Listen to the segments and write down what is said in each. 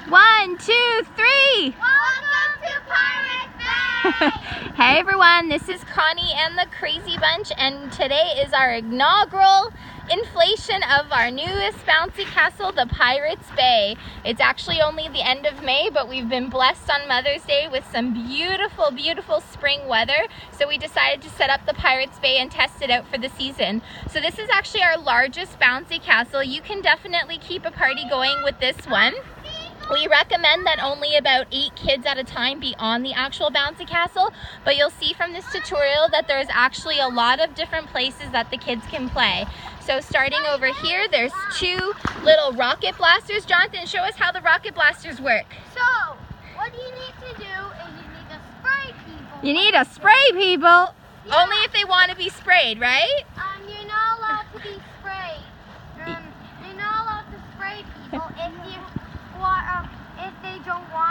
1, 2, 3. Welcome to Pirate Bay! Hey everyone, this is Connie and the Crazy Bunch, and today is our inaugural inflation of our newest bouncy castle, the Pirates Bay. It's actually only the end of May, but we've been blessed on Mother's Day with some beautiful, beautiful spring weather. So we decided to set up the Pirates Bay and test it out for the season. So this is actually our largest bouncy castle. You can definitely keep a party going with this one. We recommend that only about 8 kids at a time be on the actual bouncy castle, but you'll see from this tutorial that there's actually a lot of different places that the kids can play. So starting over here, there's 2 little rocket blasters. Jonathan, show us how the rocket blasters work. So, what you need to do is you need to spray people. You need to spray people, Yeah. only if they want to be sprayed, right? You're not allowed to be sprayed. You're not allowed to spray people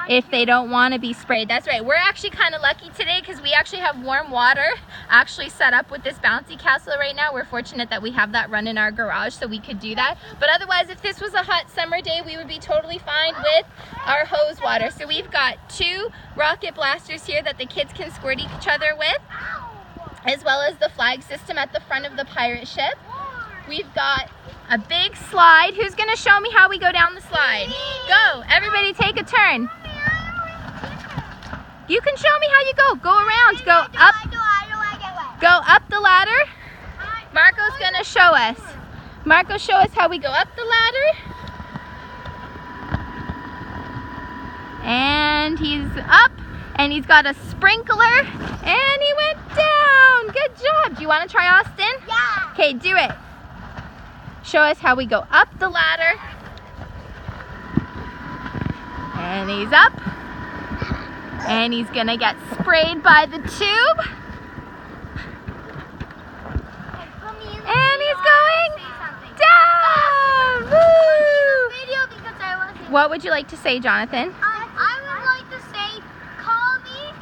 if they don't want to be sprayed. That's right. We're actually kind of lucky today because we actually have warm water actually set up with this bouncy castle right now. We're fortunate that we have that run in our garage so we could do that. But otherwise, if this was a hot summer day, we would be totally fine with our hose water. So we've got 2 rocket blasters here that the kids can squirt each other with, as well as the flag system at the front of the pirate ship. We've got a big slide. Who's going to show me how we go down the slide? Go. Everybody take a turn. You can show me how you go. Go around. Go up. Go up the ladder. Marco's going to show us. Marco, show us how we go up the ladder. And he's up. And he's got a sprinkler. And he went down. Good job. Do you want to try, Austin? Yeah. Okay, do it. Show us how we go up the ladder. And he's up. And he's gonna get sprayed by the tube. And he's going down. Woo! What would you like to say, Jonathan? I would like to say, call me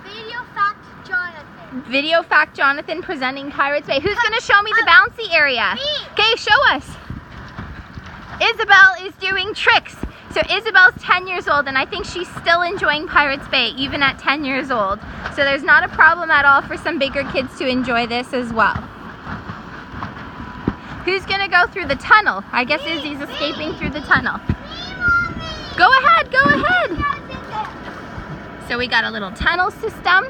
Video Fact Jonathan. Video Fact Jonathan presenting Pirates Bay. Who's gonna show me the bouncy area? Me. Okay, show us. Isabel is doing tricks. So Isabel's 10 years old, and I think she's still enjoying Pirates Bay even at 10 years old. So there's not a problem at all for some bigger kids to enjoy this as well. Who's gonna go through the tunnel? I guess Izzy's escaping through the tunnel. Go ahead, go ahead. So we got a little tunnel system.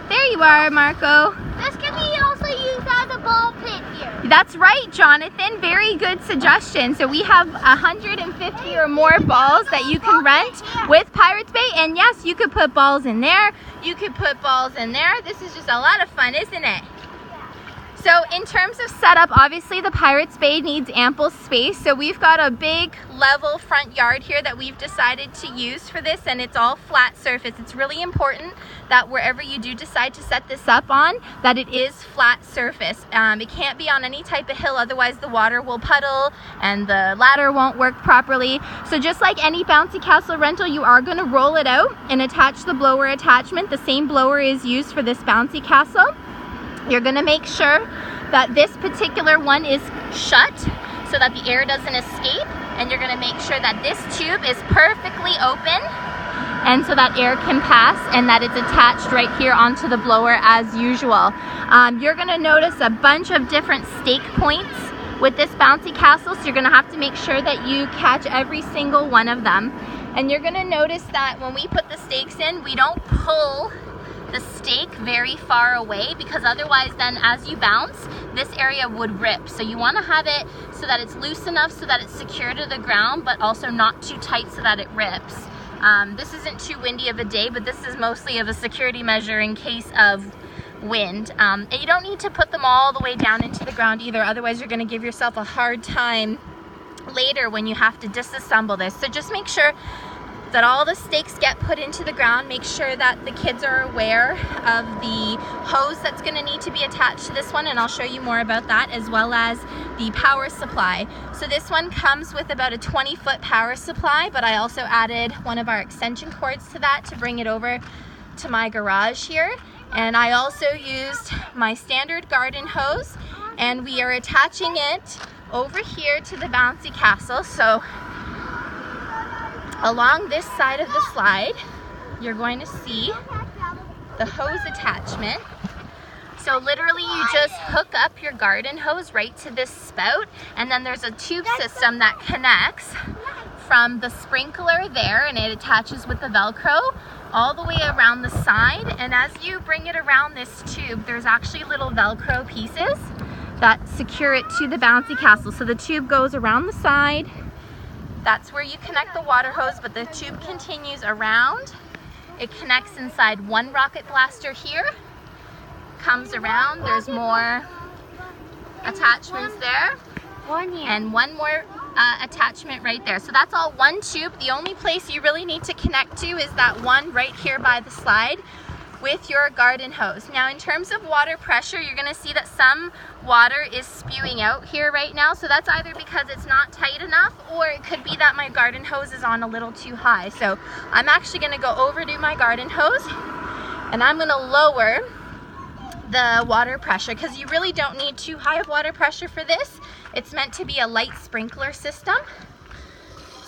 There you are, Marco. This can be also used as a ball pit here. That's right, Jonathan. Very good suggestion. So we have 150 or more balls that you can rent with Pirates Bay. And yes, you could put balls in there. You could put balls in there. This is just a lot of fun, isn't it? So in terms of setup, obviously the Pirates Bay needs ample space. So we've got a big level front yard here that we've decided to use for this, and it's all flat surface. It's really important that wherever you do decide to set this up on, that it is flat surface. It can't be on any type of hill, otherwise the water will puddle and the ladder won't work properly. So just like any bouncy castle rental, you are going to roll it out and attach the blower attachment. The same blower is used for this bouncy castle. You're going to make sure that this particular one is shut so that the air doesn't escape, and you're going to make sure that this tube is perfectly open and so that air can pass, and that it's attached right here onto the blower as usual. You're going to notice a bunch of different stake points with this bouncy castle, so you're going to have to make sure that you catch every single one of them. And you're going to notice that when we put the stakes in, we don't pull the stake very far away, because otherwise then as you bounce, this area would rip. So you want to have it so that it's loose enough so that it's secure to the ground, but also not too tight so that it rips. This isn't too windy of a day, but this is mostly of a security measure in case of wind. And you don't need to put them all the way down into the ground either, otherwise you're going to give yourself a hard time later when you have to disassemble this. So just make sure that all the stakes get put into the ground. Make sure that the kids are aware of the hose that's going to need to be attached to this one, and I'll show you more about that, as well as the power supply. So this one comes with about a 20-foot power supply, but I also added one of our extension cords to that to bring it over to my garage here. And I also used my standard garden hose, and we are attaching it over here to the bouncy castle. So Along this side of the slide, you're going to see the hose attachment. So literally you just hook up your garden hose right to this spout, and then there's a tube system that connects from the sprinkler there, and it attaches with the Velcro all the way around the side. And as you bring it around this tube, there's actually little Velcro pieces that secure it to the bouncy castle. So the tube goes around the side. That's where you connect the water hose, but the tube continues around. It connects inside one rocket blaster here, comes around, there's more attachments there, and one more attachment right there. So that's all one tube. The only place you really need to connect to is that one right here by the slide with your garden hose. Now in terms of water pressure, you're gonna see that some water is spewing out here right now. So that's either because it's not tight enough, or it could be that my garden hose is on a little too high. So I'm actually gonna go over to my garden hose and I'm gonna lower the water pressure, because you really don't need too high of water pressure for this. It's meant to be a light sprinkler system.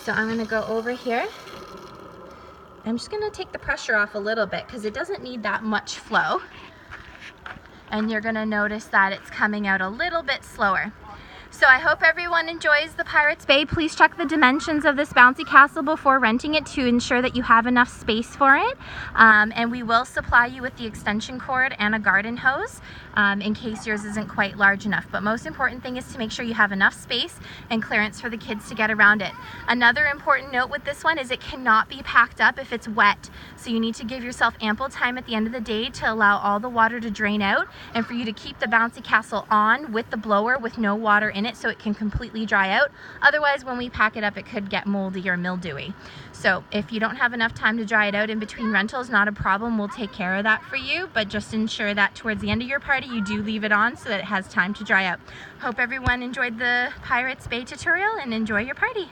So I'm gonna go over here. I'm just gonna take the pressure off a little bit because it doesn't need that much flow. And you're gonna notice that it's coming out a little bit slower. So I hope everyone enjoys the Pirates Bay. Please check the dimensions of this bouncy castle before renting it to ensure that you have enough space for it. And we will supply you with the extension cord and a garden hose in case yours isn't quite large enough. But most important thing is to make sure you have enough space and clearance for the kids to get around it. Another important note with this one is it cannot be packed up if it's wet. So you need to give yourself ample time at the end of the day to allow all the water to drain out, and for you to keep the bouncy castle on with the blower with no water in it so it can completely dry out. Otherwise, when we pack it up, it could get moldy or mildewy. So if you don't have enough time to dry it out in between rentals, not a problem. We'll take care of that for you, but just ensure that towards the end of your party, you do leave it on so that it has time to dry out. Hope everyone enjoyed the Pirates Bay tutorial and enjoy your party.